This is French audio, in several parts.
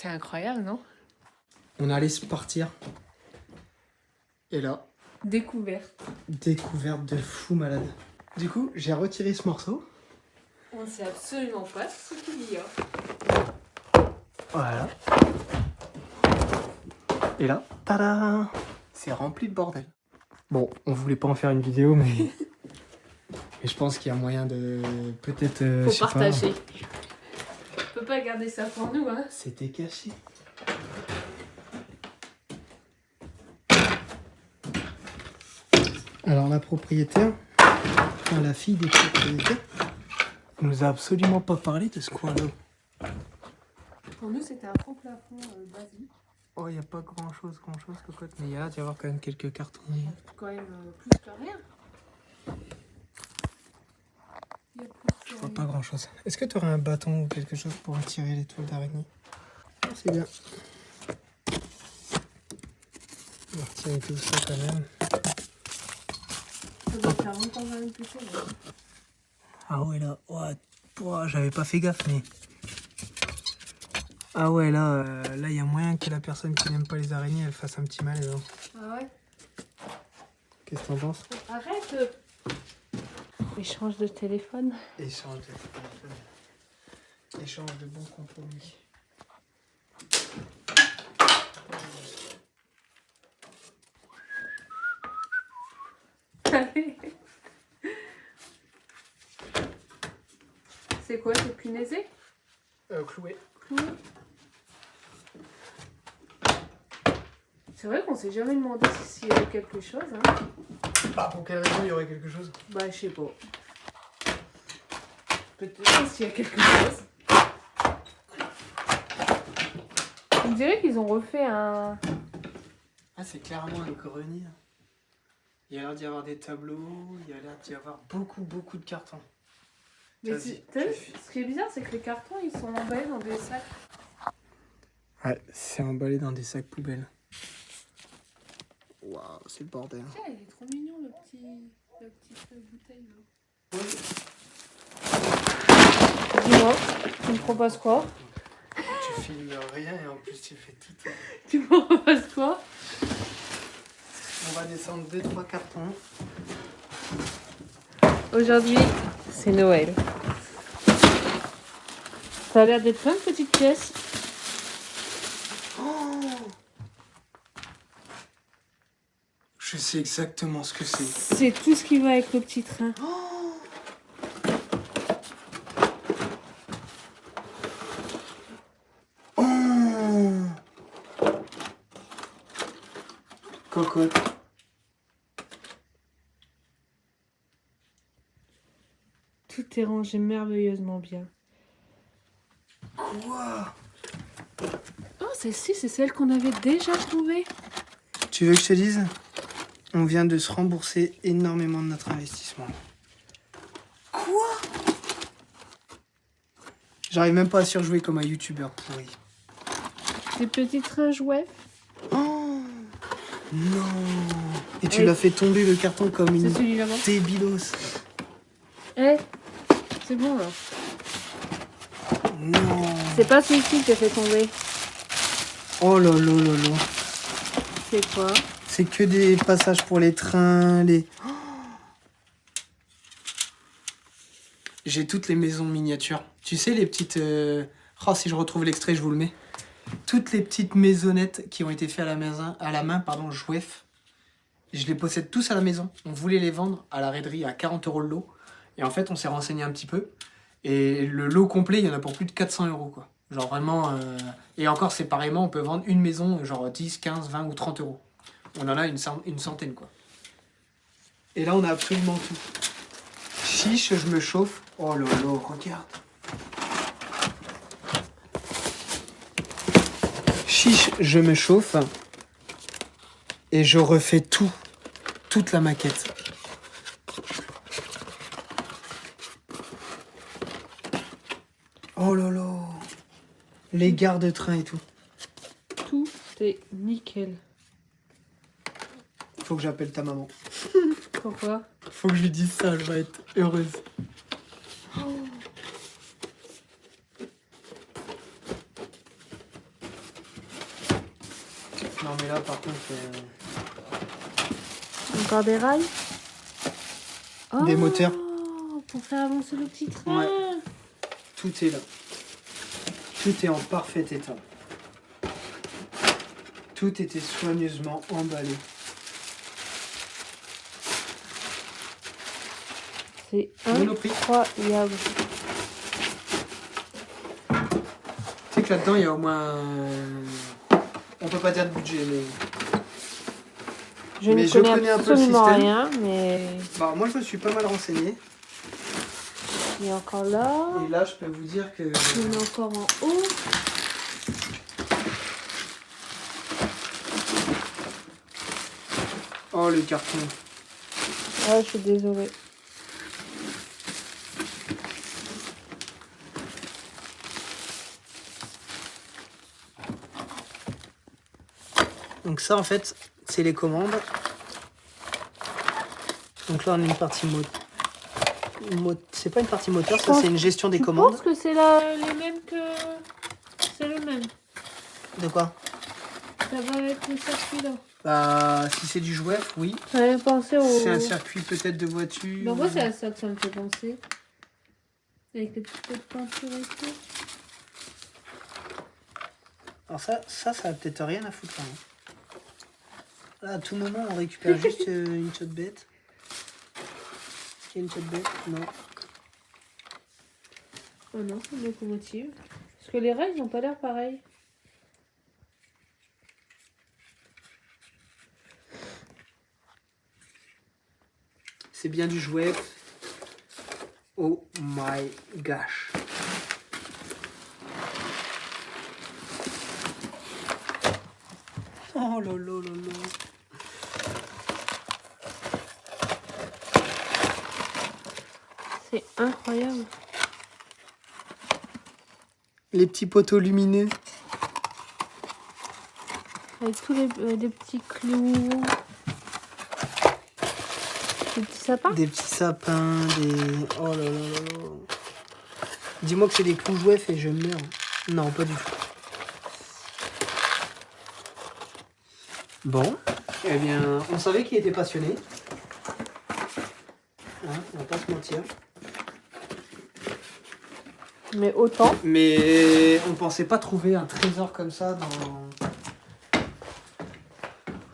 C'est incroyable, non? On allait se partir. Et là, Découverte. découverte de fou malade. Du coup, j'ai retiré ce morceau. On sait absolument pas ce qu'il y a. Voilà. Et là, tada! C'est rempli de bordel. Bon, on voulait pas en faire une vidéo, mais je pense qu'il y a moyen de peut-être. je sais Faut pas. partager. On peut pas garder ça pour nous, hein. C'était caché. Alors la propriétaire, enfin la fille des propriétaires, nous a absolument pas parlé de ce coin-là. Pour nous, c'était un faux plafond basique. Oh, il n'y a pas grand-chose, cocotte. Mais il y a d'y avoir quand même quelques cartons. Quand même plus que rien. Il y a plus que Je vois rien. pas grand-chose. Est-ce que tu aurais un bâton ou quelque chose pour attirer les toiles d'araignée? Ah, c'est bien. On va retirer tout ça quand même. Ça doit faire longtemps que j'en ai poussé. Ah ouais, là, ouah, j'avais pas fait gaffe, mais... Ah ouais, là, il y a moyen que la personne qui n'aime pas les araignées, elle fasse un petit malaise. Hein. Ah ouais? Qu'est-ce que t'en penses? Arrête! Échange de téléphone. Échange de téléphone. Échange de bons compromis. C'est quoi, c'est punaisé? Cloué. Cloué. C'est vrai qu'on s'est jamais demandé s'il y avait quelque chose, hein. Bah, pour quelle raison il y aurait quelque chose? Bah, je sais pas. Peut-être s'il y a quelque chose. On dirait qu'ils ont refait un... Ah, c'est clairement un grenier. Il y a l'air d'y avoir des tableaux, il y a l'air d'y avoir beaucoup de cartons. Mais Vas-y, t'as vu, ce qui est bizarre, c'est que les cartons, ils sont emballés dans des sacs. Ouais, c'est emballé dans des sacs poubelles. Waouh, c'est le bordel. Tiens, il est trop mignon, la petite bouteille, là. Dis-moi, tu me proposes quoi? Tu filmes rien et en plus tu fais tout. Tu me proposes quoi? On va descendre 2-3 cartons. Aujourd'hui, c'est Noël. Ça a l'air d'être plein de petites pièces. Je sais exactement ce que c'est. C'est tout ce qui va avec le petit train. Cocotte. Tout est rangé merveilleusement bien. Quoi? Oh, celle-ci, c'est celle qu'on avait déjà trouvée. Tu veux que je te dise? On vient de se rembourser énormément de notre investissement. Quoi? J'arrive même pas à surjouer comme un youtubeur pourri. Des petits trains jouets. Oh non. Et tu Oui. l'as fait tomber le carton comme C'est une celui-là. débilos. Eh, c'est bon là. Non. C'est pas celui-ci que t'as fait tomber. Oh là là là là. C'est quoi? C'est que des passages pour les trains, les... Oh. J'ai toutes les maisons miniatures. Tu sais, les petites... Oh, si je retrouve l'extrait, je vous le mets. Toutes les petites maisonnettes qui ont été faites à la main, Jouef. Je les possède tous à la maison. On voulait les vendre à la raiderie à 40 € le lot. Et en fait, on s'est renseigné un petit peu. Et le lot complet, il y en a pour plus de 400 €, quoi. Genre vraiment... Et encore, séparément, on peut vendre une maison, genre 10, 15, 20 ou 30 €. On en a une centaine, quoi. Et là, on a absolument tout. Chiche, je me chauffe. Oh là là, regarde. Chiche, je me chauffe. Et je refais tout. Toute la maquette. Oh là là. Les gares de train et tout. Tout est nickel. Faut que j'appelle ta maman. Pourquoi? Faut que je lui dise ça, elle va être heureuse. Non, mais là, par contre... Encore des rails. Des moteurs. Pour faire avancer le petit train. Ouais. Tout est là. Tout est en parfait état. Tout était soigneusement emballé. C'est Monoprix. incroyable. Tu sais que là-dedans, il y a au moins... On peut pas dire de budget, mais... Je Mais ne je connais connais un peu le absolument système. rien, mais Bah, moi, je me suis pas mal renseigné. il est encore là. Et là, je peux vous dire que... Il est encore en haut. Oh, le carton. Ah, je suis désolée. Donc ça, en fait, c'est les commandes. Donc là, on a une partie c'est pas une partie moteur, ça, c'est une gestion des Tu commandes. penses que c'est les mêmes que... C'est le même. De quoi? Ça va être le circuit là. Bah, si c'est du jouet, oui. J'avais pensé au... C'est un circuit peut-être de voiture. Bah, moi, c'est à ça que ça me fait penser. Avec les petites pots de peinture et tout. Alors ça a peut-être rien à foutre là. Hein. Là, à tout moment, on récupère juste une shot bête. Est-ce qu'il y a une shot bête? Non. Oh non, c'est une locomotive. Parce que les rails, ils n'ont pas l'air pareils. C'est bien du jouet. Oh my gosh. Oh lolo lolo. C'est incroyable. Les petits poteaux lumineux. Avec tous les petits clous. Des petits sapins. Des petits sapins, des... Oh là là là là. Dis-moi que c'est des clous jouets et je meurs. Non, pas du tout. Bon, eh bien, on savait qu'il était passionné. Hein, on va pas se mentir. Mais autant. Mais on pensait pas trouver un trésor comme ça dans...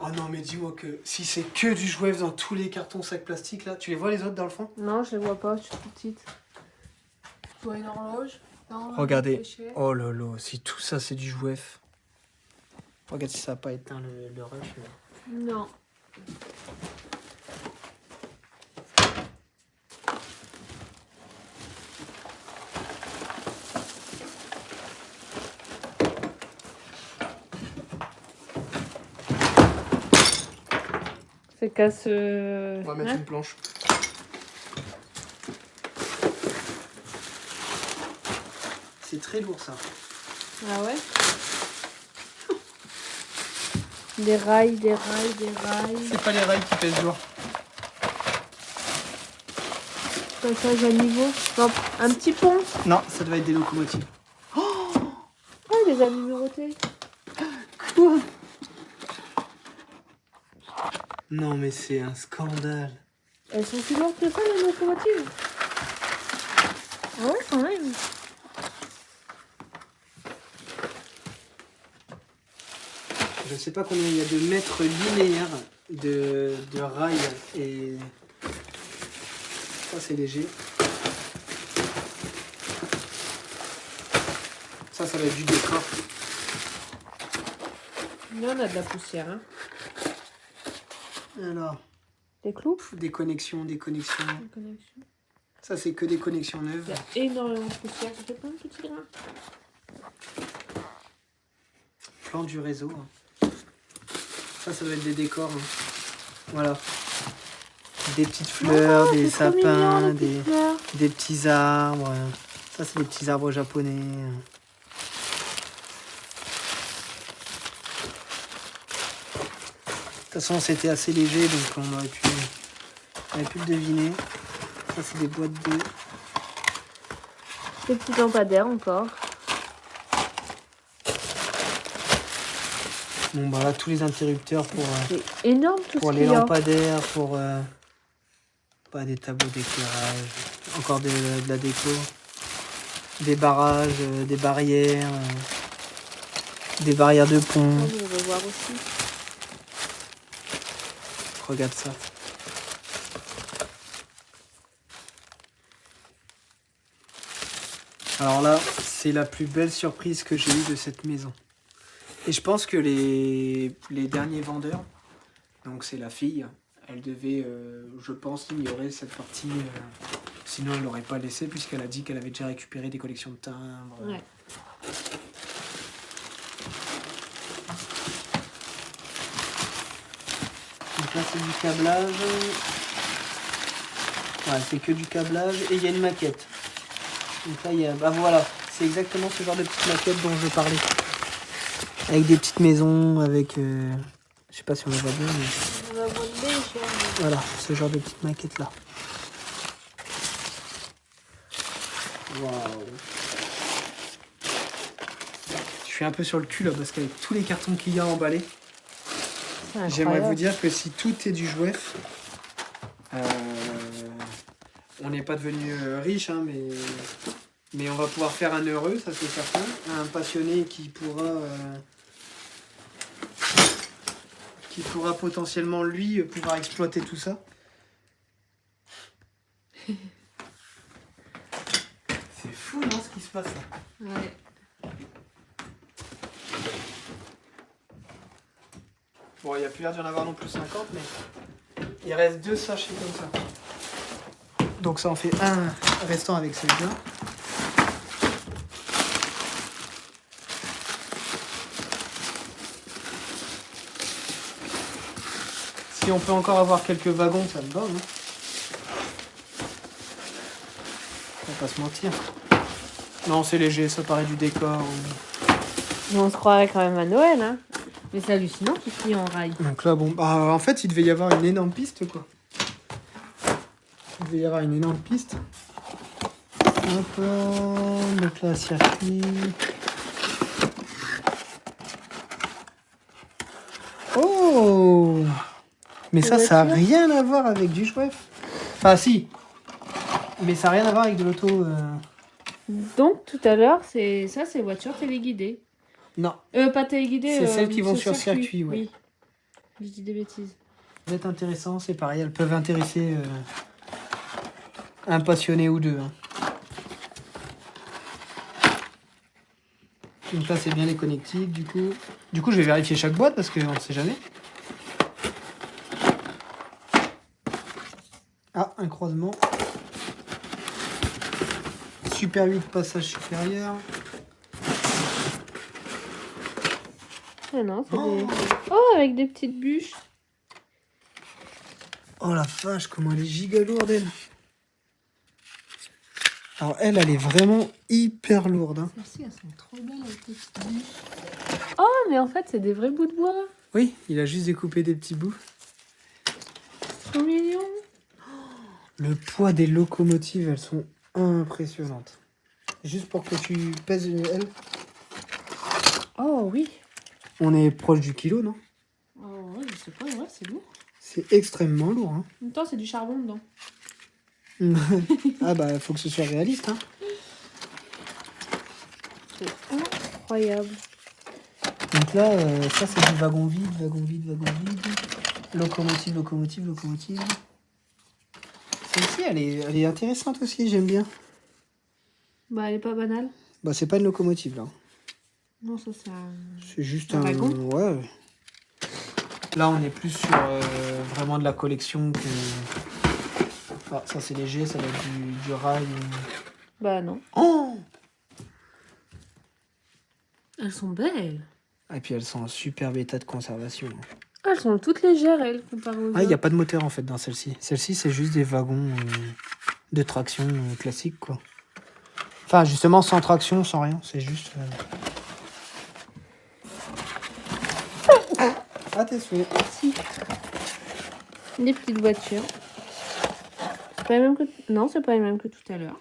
Oh non, mais dis-moi que si c'est que du jouet dans tous les cartons sacs plastiques là, tu les vois les autres dans le fond? Non, je les vois pas, je suis toute petite. Tu vois une horloge. Non, Regardez. réfléchir. Oh là là, si tout ça c'est du jouet. Regarde si ça n'a pas éteint le rush. Là. Non. C'est qu'à se... On va mettre une planche. C'est très lourd ça. Ah ouais. Des rails, des rails, des rails. C'est pas les rails qui pèsent lourd. Passage à niveau. Non, un petit pont. Non, ça doit être des locomotives. Oh, il les a numérotés. Quoi? Non mais c'est un scandale. Elles sont si lourdes que ça, les locomotives? Ah ouais, quand même. Je sais pas combien il y a de mètres linéaires de rails et ça c'est léger. Ça va être du décor. Là, on a de la poussière. Hein. Alors, Des clous? des connexions. Des connexions. Ça c'est que des connexions neuves. Il y a énormément de poussière. Ça fait plein de petits grains. Plan du réseau. Ça doit être des décors. Hein. Voilà. Des petites fleurs, des c'est trop sapins, mignon, les petites fleurs. des petits arbres. Ça, c'est des petits arbres japonais. De toute façon, c'était assez léger, donc on aurait pu le deviner. Ça, c'est des boîtes de... Des petits lampadaires encore. Bon, bah là, tous les interrupteurs C'est énorme tout pour ce les qu'il y a. lampadaires, pour pas des tableaux d'éclairage, encore de la déco, des barrages, des barrières de Ah, pont. mais on va voir aussi. Regarde ça. Alors là, c'est la plus belle surprise que j'ai eue de cette maison. Et je pense que les derniers vendeurs, donc c'est la fille, elle devait, je pense, ignorer cette partie. Sinon, elle l'aurait pas laissé puisqu'elle a dit qu'elle avait déjà récupéré des collections de timbres. Ouais. Donc là, c'est du câblage. Ouais, c'est que du câblage et il y a une maquette. Donc là, il y a... Bah voilà, c'est exactement ce genre de petite maquette dont je parlais. Avec des petites maisons, avec... Je sais pas si on les voit bien, mais... On va voir légèrement. Voilà, ce genre de petite maquette là. Waouh. Je suis un peu sur le cul là parce qu'avec tous les cartons qu'il y a emballés, C'est j'aimerais vous incroyable. dire que si tout est du jouef, on n'est pas devenu riche, hein, mais on va pouvoir faire un heureux, ça c'est certain. Un passionné qui pourra potentiellement lui pouvoir exploiter tout ça. C'est fou, non, ce qui se passe là. Ouais. Bon, il n'y a plus l'air d'y en avoir non plus 50, mais il reste 2 sachets comme ça. Donc ça en fait un restant avec celui-là. Si on peut encore avoir quelques wagons, ça me va, hein. On va pas se mentir. Non, c'est léger, ça paraît du décor. Mais on se croirait quand même à Noël, hein. Mais c'est hallucinant tout ce qu'il y a en rail. Donc là, bon, bah, en fait, il devait y avoir une énorme piste, quoi. Il devait y avoir une énorme piste. Hop là, donc là, circuit. Oh! Mais ça n'a rien à voir avec du jouef. Enfin, si. Mais ça n'a rien à voir avec de l'auto. Donc tout à l'heure, c'est voiture téléguidée. Non. Pas téléguidée. C'est celles qui vont sur circuit, ouais. Oui. Je dis des bêtises. Ça peut être intéressant, c'est pareil. Elles peuvent intéresser un passionné ou deux, hein. Donc là, c'est bien les connectiques, du coup. Du coup, je vais vérifier chaque boîte parce qu'on ne sait jamais. Ah, un croisement. Super 8 passage supérieur. Ah non, c'est des... Oh, avec des petites bûches. Oh la vache, comment elle est giga lourde, elle. Alors, elle est vraiment hyper lourde, hein. Celles-ci, elles sont trop belles avec les petites bûches. Oh, mais en fait, c'est des vrais bouts de bois. Oui, il a juste découpé des petits bouts. Trop mignon. Le poids des locomotives, elles sont impressionnantes. Juste pour que tu pèses elle. Oh oui. On est proche du kilo, non? Oh ouais, je sais pas, ouais, c'est lourd. C'est extrêmement lourd, hein. En même temps, c'est du charbon dedans. Ah bah, faut que ce soit réaliste, hein. C'est incroyable. Donc là, ça c'est du wagon vide, wagon vide, wagon vide. Locomotive, locomotive, locomotive. Celle-ci, elle est intéressante aussi, j'aime bien. Bah, elle est pas banale. Bah, c'est pas une locomotive, là. Non, ça, c'est un... C'est juste Un un... wagon. Ouais. Là, on est plus sur vraiment de la collection que... Ah, ça c'est léger, ça va être du rail. Bah non. Oh! Elles sont belles. Et puis elles sont en superbe état de conservation. Ah, elles sont toutes légères, elles, comparées aux Ah, il n'y a autres. pas de moteur en fait dans celle-ci. Celle-ci, c'est juste des wagons de traction classique, quoi. Enfin, justement, sans traction, sans rien. C'est juste... Ah, t'es souhait. Si. Des petites voitures. C'est pas les mêmes que... Non, c'est pas les mêmes que tout à l'heure.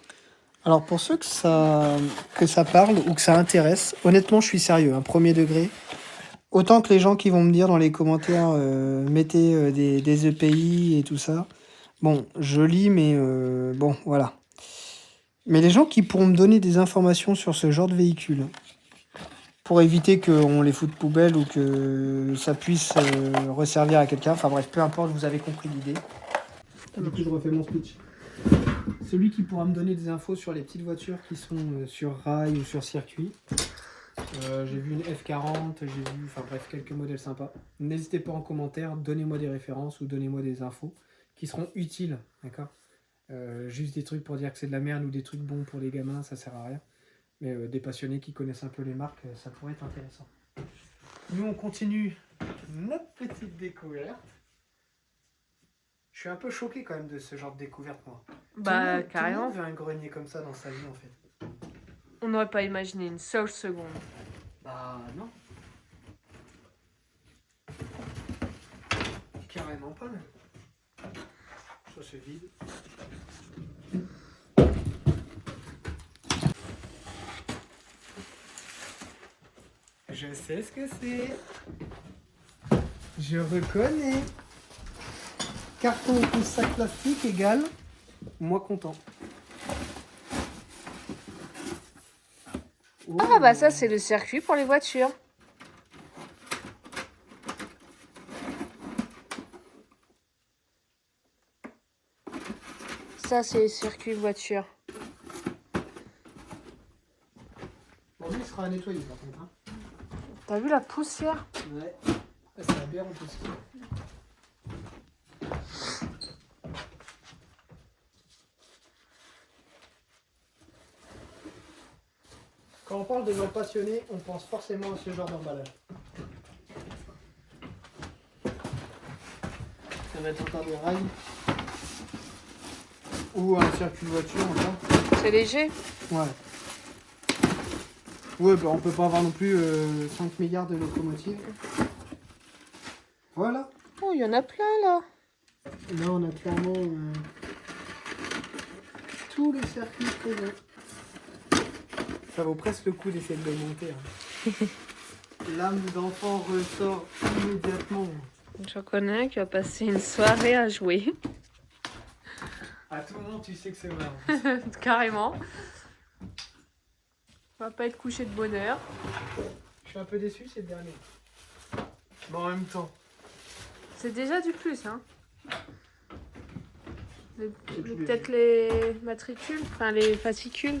Alors, pour ceux que ça parle ou que ça intéresse, honnêtement, je suis sérieux, hein, premier degré. autant que les gens qui vont me dire dans les commentaires, mettez des EPI et tout ça. Bon, je lis, mais bon, voilà. Mais les gens qui pourront me donner des informations sur ce genre de véhicule, pour éviter qu'on les foute poubelle ou que ça puisse resservir à quelqu'un, enfin bref, peu importe, vous avez compris l'idée. Du coup, je refais mon speech. Celui qui pourra me donner des infos sur les petites voitures qui sont sur rail ou sur circuit. J'ai vu une F40, j'ai vu, enfin bref, quelques modèles sympas. N'hésitez pas en commentaire, donnez-moi des références ou donnez-moi des infos qui seront utiles, d'accord. Juste des trucs pour dire que c'est de la merde ou des trucs bons pour les gamins, ça sert à rien. Mais des passionnés qui connaissent un peu les marques, ça pourrait être intéressant. Nous, on continue notre petite découverte. Je suis un peu choqué quand même de ce genre de découverte, moi. Bah, Tout le carrément. monde veut un grenier comme ça dans sa vie, en fait. On n'aurait pas imaginé une seule seconde. Bah, non. Carrément pas, même. Ça se vide. Je sais ce que c'est. Je reconnais. Carton plus sac plastique égale moi content. Oh. Ah bah ça c'est le circuit pour les voitures. Ça c'est le circuit voiture. Bon, lui, il sera à nettoyer par contre. Hein. T'as vu la poussière? Ouais. C'est aberrant tout ça. Quand on parle de gens passionnés, on pense forcément à ce genre d'emballage. Ça va être encore des rails. Ou un circuit voiture encore. C'est léger? Ouais. Ouais, bah on peut pas avoir non plus 5 milliards de locomotives. Voilà. Oh, il y en a plein là. Là, on a clairement tous les circuits présents. Ça vaut presque le coup d'essayer de le monter. Hein. L'âme d'enfant ressort immédiatement. Je connais qui va passer une soirée à jouer. À tout moment, tu sais que c'est vrai. En fait. Carrément. On va pas être couché de bonne heure. Je suis un peu déçu, c'est le dernier. Mais en même temps. C'est déjà du plus, hein. C'est plus Peut-être les matricules, enfin les fascicules.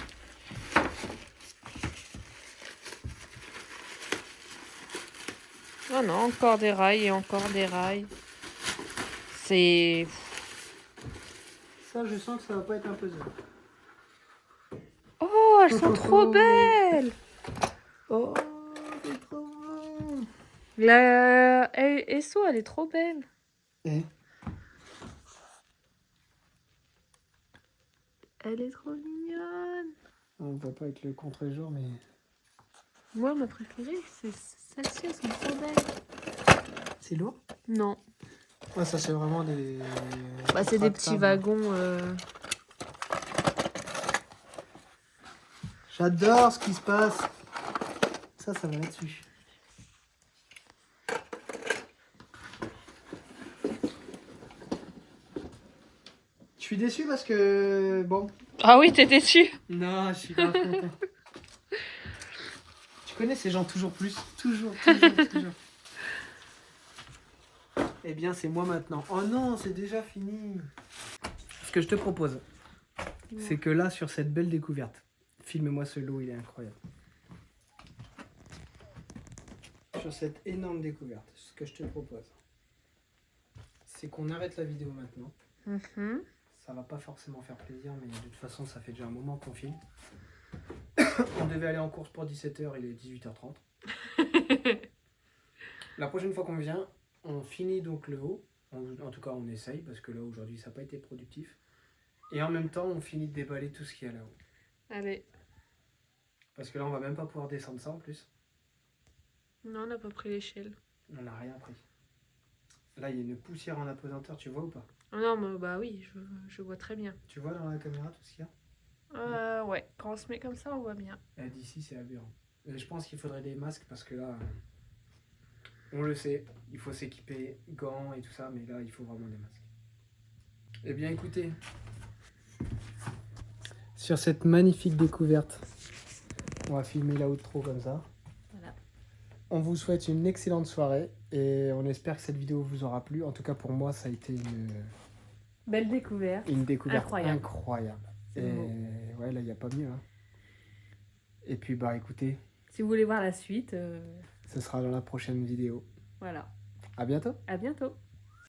Oh non, encore des rails et encore des rails. C'est... Ça, je sens que ça va pas être un puzzle. Oh, elles sont trop belles. Oh, c'est trop bon. La SO, elle est trop belle. Eh, Elle est trop mignonne. on voit pas avec le contre-jour, mais... Moi, ma préférée, c'est celle-ci, elles sont trop belles. C'est lourd. Non. Ouais, ça, c'est vraiment des... Bah, c'est des petits wagons. J'adore ce qui se passe. Ça va là-dessus. Je suis déçu parce que... Bon. Ah oui, t'es déçu. Non, je suis grave content. Tu connais ces gens toujours plus. Toujours, toujours. Eh bien, c'est moi maintenant. Oh non, c'est déjà fini. Ce que je te propose, c'est que là, sur cette belle découverte, filme-moi ce lot, il est incroyable. Sur cette énorme découverte, ce que je te propose, c'est qu'on arrête la vidéo maintenant. Ça va pas forcément faire plaisir, mais de toute façon, ça fait déjà un moment qu'on filme. On devait aller en course pour 17h, il est 18h30. La prochaine fois qu'on vient, on finit donc le haut. En tout cas, on essaye, parce que là, aujourd'hui, ça n'a pas été productif. Et en même temps, on finit de déballer tout ce qu'il y a là-haut. Allez. Parce que là, on va même pas pouvoir descendre ça en plus. Non, on n'a pas pris l'échelle. On n'a rien pris. Là, il y a une poussière en apesanteur, tu vois ou pas? Oh non, mais bah oui, je vois très bien. Tu vois dans la caméra tout ce qu'il y a? Ouais, quand on se met comme ça, on voit bien. D'ici, c'est aberrant. Et je pense qu'il faudrait des masques parce que là, On le sait, il faut s'équiper, gants et tout ça, mais là, il faut vraiment des masques. Eh bien, écoutez, sur cette magnifique découverte, on va filmer l'outro comme ça. Voilà. On vous souhaite une excellente soirée et on espère que cette vidéo vous aura plu. En tout cas, pour moi, ça a été Belle découverte. une découverte Incroyable. incroyable. C'est Et beau. ouais, là, il n'y a pas mieux. Hein. Et puis, bah, écoutez, Si vous voulez voir la suite, ce sera dans la prochaine vidéo. voilà. À bientôt. À bientôt.